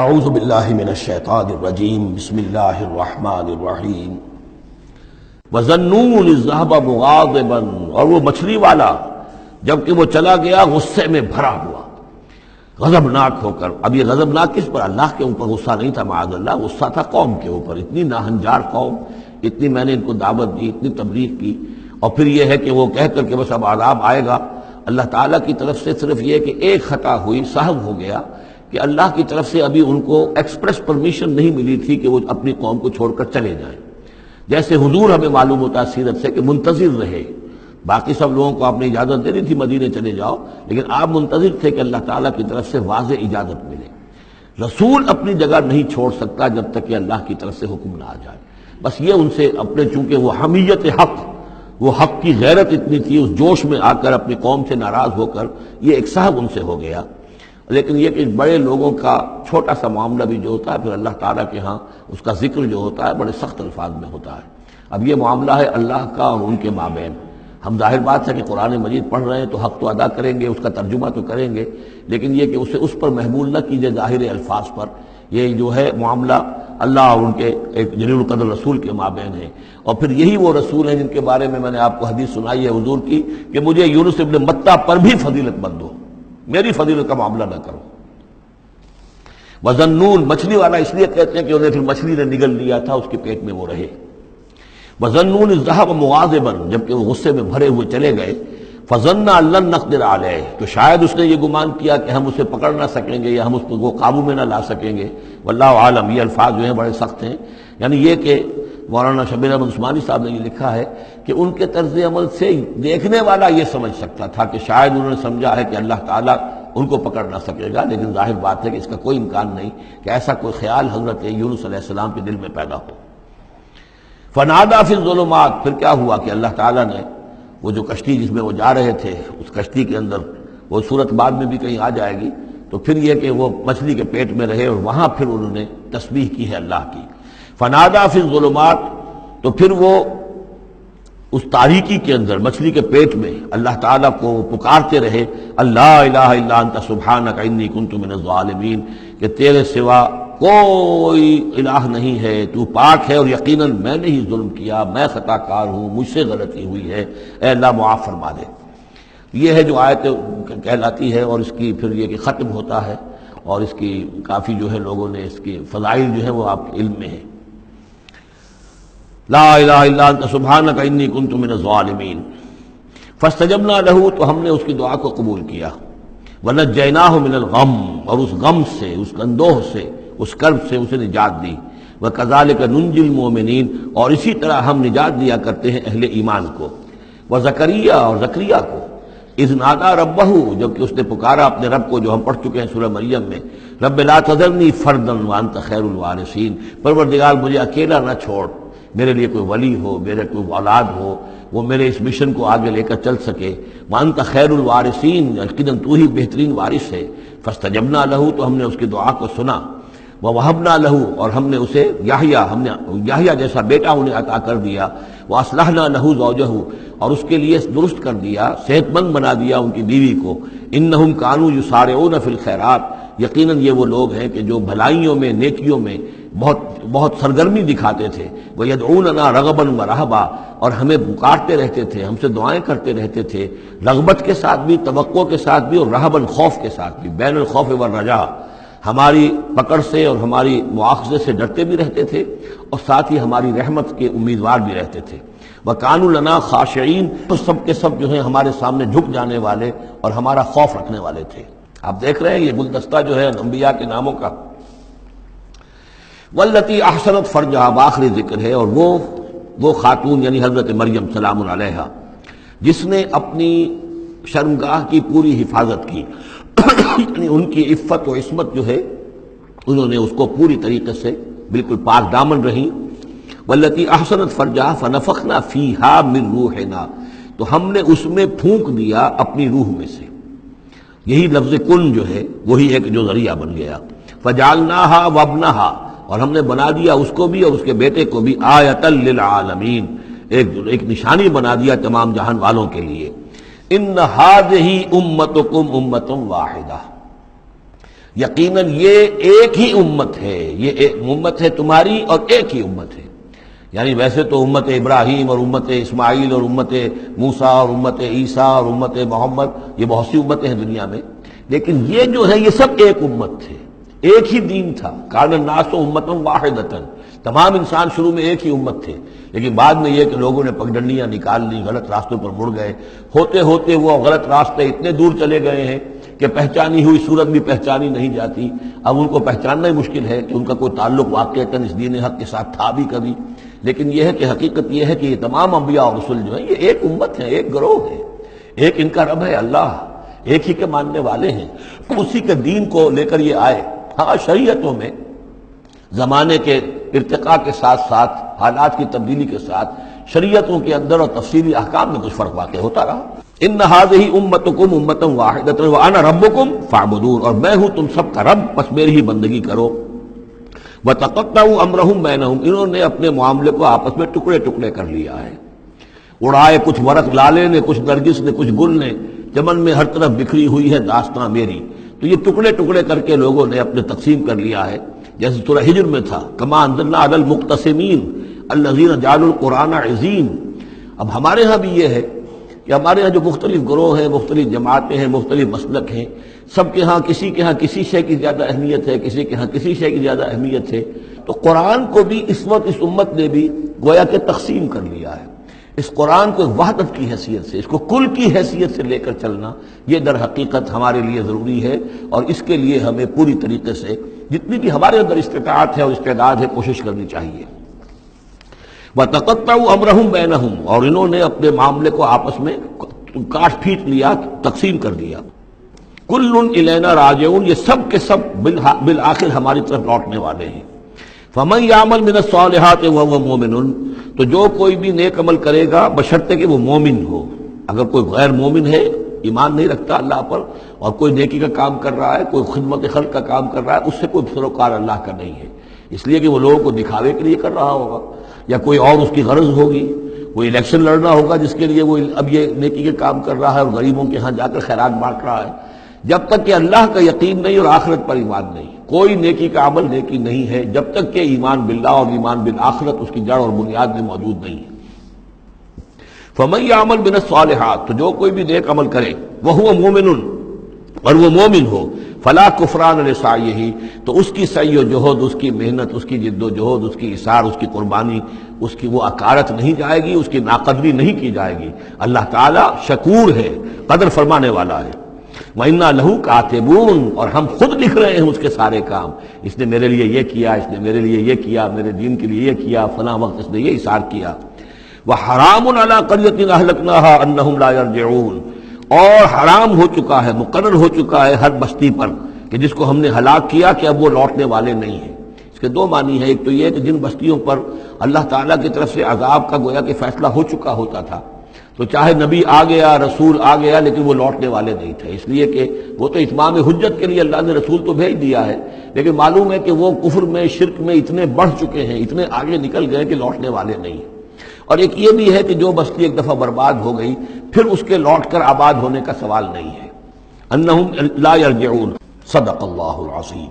اعوذ باللہ من الشیطان الرجیم بسم اللہ الرحمن الرحیم وَظَنُّونِ الذَّهَبَ مُغَاضِبًا، اور وہ مچھلی والا جبکہ وہ چلا گیا غصے میں بھرا ہوا، غضبناک ہو کر۔ اب یہ غضبناک کس پر؟ اللہ کے اوپر غصہ نہیں تھا معاذ اللہ، غصہ تھا قوم کے اوپر۔ اتنی ناہنجار قوم، اتنی میں نے ان کو دعوت دی، اتنی تبلیغ کی، اور پھر یہ ہے کہ وہ کہہ کر کے بس اب عذاب آئے گا۔ اللہ تعالیٰ کی طرف سے صرف یہ کہ ایک خطا ہوئی، سہو ہو گیا کہ اللہ کی طرف سے ابھی ان کو ایکسپریس پرمیشن نہیں ملی تھی کہ وہ اپنی قوم کو چھوڑ کر چلے جائیں۔ جیسے حضور ہمیں معلوم ہوتا ہے سیرت سے کہ منتظر رہے، باقی سب لوگوں کو آپ نے اجازت دے دی تھی مدینے چلے جاؤ، لیکن آپ منتظر تھے کہ اللہ تعالیٰ کی طرف سے واضح اجازت ملے۔ رسول اپنی جگہ نہیں چھوڑ سکتا جب تک کہ اللہ کی طرف سے حکم نہ آ جائے۔ بس یہ ان سے اپنے، چونکہ وہ حمیت حق، وہ حق کی غیرت اتنی تھی، اس جوش میں آ کر اپنی قوم سے ناراض ہو کر یہ ایک صاحب ان سے ہو گیا۔ لیکن یہ کہ بڑے لوگوں کا چھوٹا سا معاملہ بھی جو ہوتا ہے پھر اللہ تعالیٰ کے ہاں اس کا ذکر جو ہوتا ہے بڑے سخت الفاظ میں ہوتا ہے۔ اب یہ معاملہ ہے اللہ کا اور ان کے مابین۔ ہم ظاہر بات ہے کہ قرآن مجید پڑھ رہے ہیں تو حق تو ادا کریں گے، اس کا ترجمہ تو کریں گے، لیکن یہ کہ اسے اس پر محمول نہ کیجیے ظاہر الفاظ پر۔ یہ جو ہے معاملہ اللہ اور ان کے ایک جلیل القدر رسول کے مابین ہے، اور پھر یہی وہ رسول ہیں جن کے بارے میں نے آپ کو حدیث سنائی ہے حضور کی کہ مجھے یونس ابن متیٰ پر بھی فضیلت مت دو، میری فضیلت کا معاملہ نہ کرو۔ وَظَنُّونَ، مچھلی والا اس لیے کہتے ہیں کہ انہیں پھر مچھلی نے نگل لیا تھا، اس کے پیٹ میں وہ رہے۔ وَظَنُّونَ إِذْ ذَهَبَ مُغَاضِبًا، جبکہ وہ غصے میں بھرے ہوئے چلے گئے۔ فَظَنَّ أَن لَّن نَّقْدِرَ عَلَيْهِ، تو شاید اس نے یہ گمان کیا کہ ہم اسے پکڑ نہ سکیں گے یا ہم اس کو قابو میں نہ لا سکیں گے۔ واللہ عالم، یہ الفاظ جو ہیں بڑے سخت ہیں، یعنی یہ کہ مولانا شبیر احمد عثمانی صاحب نے یہ لکھا ہے کہ ان کے طرز عمل سے دیکھنے والا یہ سمجھ سکتا تھا کہ شاید انہوں نے سمجھا ہے کہ اللہ تعالیٰ ان کو پکڑ نہ سکے گا، لیکن ظاہر بات ہے کہ اس کا کوئی امکان نہیں کہ ایسا کوئی خیال حضرت یونس علیہ السلام کے دل میں پیدا ہو۔ فنادیٰ فی الظلمات، پھر کیا ہوا کہ اللہ تعالیٰ نے وہ جو کشتی جس میں وہ جا رہے تھے، اس کشتی کے اندر وہ صورت بعد میں بھی کہیں آ جائے گی، تو پھر یہ کہ وہ مچھلی کے پیٹ میں رہے اور وہاں پھر انہوں نے تسبیح کی ہے اللہ کی۔ فنادیٰ فی الظلمات، تو پھر وہ اس تاریکی کے اندر مچھلی کے پیٹ میں اللہ تعالیٰ کو پکارتے رہے، اللہ الہ الا انت سبحانک انی کنت من الظالمین، کہ تیرے سوا کوئی الہ نہیں ہے، تو پاک ہے اور یقیناً میں نے ہی ظلم کیا، میں خطا کار ہوں، مجھ سے غلطی ہوئی ہے، اے اللہ معاف فرما دے۔ یہ ہے جو آیت کہلاتی ہے، اور اس کی پھر یہ کہ ختم ہوتا ہے، اور اس کی کافی جو ہے لوگوں نے اس کی فضائل جو ہے وہ آپ کے علم میں ہیں۔ لا الہ الا انت سبحانک انی کنت من الظالمین فاستجبنا لہ، تو ہم نے اس کی دعا کو قبول کیا۔ ونجیناہ من الغم، اور اس غم سے، اس اندوہ سے، اس کرب سے اسے نجات دی۔ وکذالک ننجی المؤمنین، اور اسی طرح ہم نجات دیا کرتے ہیں اہل ایمان کو۔ وزکریا، اور زکریا کو، اذ نادیٰ ربہ، جبکہ اس نے پکارا اپنے رب کو، جو ہم پڑھ چکے ہیں سورہ مریم میں، رب لا تذرنی فردا وانت خیر الوارثین، پروردگار مجھے اکیلا نہ چھوڑ، میرے لیے کوئی ولی ہو، میرے کوئی اولاد ہو، وہ میرے اس مشن کو آگے لے کر چل سکے۔ وانت خیر الوارثین، یقیناً تو ہی بہترین وارث ہے۔ فاستجبنا لہ، تو ہم نے اس کی دعا کو سنا۔ ووہبنا لہ، اور ہم نے اسے یحییٰ، ہم نے یحییٰ جیسا بیٹا انہیں عطا کر دیا۔ واصلحنا لہ زوجہ، اور اس کے لیے درست کر دیا، صحت مند بنا دیا ان کی بیوی کو۔ انہم کانوا یسارعون فی الخیرات، یقیناً یہ وہ لوگ ہیں کہ جو بھلائیوں میں، نیکیوں میں بہت سرگرمی دکھاتے تھے۔ وَيَدْعُونَنَا رَغَبًا وَرَهْبًا، اور ہمیں پکارتے رہتے تھے، ہم سے دعائیں کرتے رہتے تھے، رغبت کے ساتھ بھی، توقع کے ساتھ بھی، اور رہباً، خوف کے ساتھ بھی، بین الخوف والرجاء، ہماری پکڑ سے اور ہماری مواخذے سے ڈرتے بھی رہتے تھے، اور ساتھ ہی ہماری رحمت کے امیدوار بھی رہتے تھے۔ وَكَانُوا لَنَا خَاشِعِينَ، تو سب کے سب جو ہیں ہمارے سامنے جھک جانے والے اور ہمارا خوف رکھنے والے تھے۔ آپ دیکھ رہے ہیں یہ گلدستہ جو ہے انبیاء کے ناموں کا۔ والتی احسنت فرجہا، آخری ذکر ہے، اور وہ خاتون یعنی حضرت مریم سلام علیہا، جس نے اپنی شرمگاہ کی پوری حفاظت کی، یعنی ان کی عفت و عصمت جو ہے انہوں نے اس کو پوری طریقے سے بالکل پاک دامن رہی۔ والتی احسنت فرجہا فنفخنا فیہا من روحنا، تو ہم نے اس میں پھونک دیا اپنی روح میں سے۔ یہی لفظ کن جو ہے وہی ہے کہ جو ذریعہ بن گیا۔ فجعلناہا وابنہا، اور ہم نے بنا دیا اس کو بھی اور اس کے بیٹے کو بھی آیۃ للعالمین، ایک نشانی بنا دیا تمام جہان والوں کے لیے۔ ان ھذہ امتکم امۃ واحدہ، یقیناً یہ ایک ہی امت ہے، یہ ایک امت ہے تمہاری اور ایک ہی امت ہے۔ یعنی ویسے تو امت ابراہیم اور امت اسماعیل اور امت موسیٰ اور امت عیسیٰ اور امت محمد، یہ بہت سی امتیں ہیں دنیا میں، لیکن یہ جو ہے یہ سب ایک امت تھے، ایک ہی دین تھا۔ کان الناس امۃ واحدۃ، تمام انسان شروع میں ایک ہی امت تھے، لیکن بعد میں یہ کہ لوگوں نے پگڈنڈیاں نکال لی، غلط راستوں پر مڑ گئے، ہوتے ہوتے وہ غلط راستے اتنے دور چلے گئے ہیں کہ پہچانی ہوئی صورت بھی پہچانی نہیں جاتی۔ اب ان کو پہچاننا ہی مشکل ہے کہ ان کا کوئی تعلق واقعتاً اس دین حق کے ساتھ تھا بھی کبھی، لیکن یہ ہے کہ حقیقت یہ ہے کہ یہ تمام انبیاء اور رسل جو ہیں یہ ایک امت ہے، ایک گروہ ہے، ایک ان کا رب ہے اللہ، ایک ہی کے ماننے والے ہیں، اسی کے دین کو لے کر یہ آئے۔ ہاں شریعتوں میں زمانے کے ارتقاء کے ساتھ ساتھ، حالات کی تبدیلی کے ساتھ، شریعتوں کے اندر اور تفصیلی احکام میں کچھ فرق واقع ہوتا رہا۔ ان ھذہ امتکم امۃ واحدۃ وانا ربکم فاعبدون، اور میں ہوں تم سب کا رب، بس میری ہی بندگی کرو۔ وتقطعوا امرهم بینہم، انہوں نے اپنے معاملے کو آپس میں ٹکڑے ٹکڑے کر لیا ہے، اڑائے کچھ ورق لالے نے، کچھ نرگس نے، کچھ گل نے، چمن میں ہر طرف بکھری ہوئی ہے داستاں میری۔ تو یہ ٹکڑے ٹکڑے کر کے لوگوں نے اپنے تقسیم کر لیا ہے، جیسے سورہ ہجر میں تھا کما انزلنا علی المقتسمین الذین جعلوا القرآن عظیم۔ اب ہمارے ہاں بھی یہ ہے کہ ہمارے ہاں جو مختلف گروہ ہیں، مختلف جماعتیں ہیں، مختلف مسلک ہیں، سب کے ہاں کسی شے کی زیادہ اہمیت ہے، کسی کے ہاں کسی شے کی زیادہ اہمیت ہے۔ تو قرآن کو بھی اس وقت اس امت نے بھی گویا کہ تقسیم کر لیا ہے۔ اس قرآن کو ایک وحدت کی حیثیت سے، اس کو کل کی حیثیت سے لے کر چلنا، یہ در حقیقت ہمارے لیے ضروری ہے، اور اس کے لیے ہمیں پوری طریقے سے جتنی بھی ہمارے اندر استطاعت ہے اور استعداد ہے کوشش کرنی چاہیے۔ وَتَقَطَّعُوا أَمْرَهُمْ بَيْنَهُمْ، اور انہوں نے اپنے معاملے کو آپس میں کاٹ پھینٹ لیا، تقسیم کر دیا۔ كُلٌّ إِلَيْنَا راجعون، یہ سب کے سب بالآخر ہماری طرف لوٹنے والے ہیں۔ فَمَن يَعْمَلْ مِنَ الصَّالِحَاتِ وَهُوَ مُؤْمِنٌ، تو جو کوئی بھی نیک عمل کرے گا بشرطے کہ وہ مومن ہو۔ اگر کوئی غیر مومن ہے، ایمان نہیں رکھتا اللہ پر، اور کوئی نیکی کا کام کر رہا ہے، کوئی خدمت خلق کا کام کر رہا ہے، اس سے کوئی سروکار اللہ کا نہیں ہے، اس لیے کہ وہ لوگوں کو دکھاوے کے لیے کر رہا ہوگا، یا کوئی اور اس کی غرض ہوگی، کوئی الیکشن لڑنا ہوگا جس کے لیے وہ اب یہ نیکی کے کام کر رہا ہے اور غریبوں کے ہاں جا کر خیرات بانٹ رہا ہے۔ جب تک کہ اللہ کا یقین نہیں اور آخرت پر ایمان نہیں، کوئی نیکی کا عمل نیکی نہیں ہے جب تک کہ ایمان باللہ اور ایمان بالآخرت اس کی جڑ اور بنیاد میں موجود نہیں ہے۔ فَمَن يَعْمَلْ مِنَ الصَّالِحَاتِ، تو جو کوئی بھی نیک عمل کرے، وَهُوَ مُؤْمِنٌ، اور وہ مومن ہو، فَلَا كُفْرَانَ لِسَعْيِهِ، تو اس کی سعی و جہد، اس کی محنت، اس کی جد و جہد، اس کی اثار، اس کی قربانی، اس کی وہ اکارت نہیں جائے گی، اس کی ناقدری نہیں کی جائے گی۔ اللہ تعالیٰ شکور ہے، قدر فرمانے والا ہے۔ وَإِنَّا لَهُ كَاتِبُونَ، اور ہم خود لکھ رہے ہیں اس کے سارے کام، اس نے میرے لیے یہ کیا، اس نے میرے لیے یہ کیا، میرے دین کے لیے یہ کیا، فلاں وقت اس نے یہ اثار کیا۔ وَحَرَامٌ عَلَىٰ قَرْيَةٍ أَهْلَكْنَاهَا أَنَّهُمْ لَا يَرْجِعُونَ، اور حرام ہو چکا ہے، مقرر ہو چکا ہے ہر بستی پر کہ جس کو ہم نے ہلاک کیا کہ اب وہ لوٹنے والے نہیں ہیں۔ اس کے دو معنی ہیں، ایک تو یہ کہ جن بستیوں پر اللہ تعالیٰ کی طرف سے عذاب کا گویا کہ فیصلہ ہو چکا ہوتا تھا، تو چاہے نبی آ گیا، رسول آ گیا، لیکن وہ لوٹنے والے نہیں تھے، اس لیے کہ وہ تو اتمام حجت کے لیے اللہ نے رسول تو بھیج دیا ہے، لیکن معلوم ہے کہ وہ کفر میں، شرک میں اتنے بڑھ چکے ہیں، اتنے آگے نکل گئے کہ لوٹنے والے نہیں ہیں۔ اور ایک یہ بھی ہے کہ جو بستی ایک دفعہ برباد ہو گئی پھر اس کے لوٹ کر آباد ہونے کا سوال نہیں ہے۔ انہم لا یرجعون، صدق اللہ العظیم۔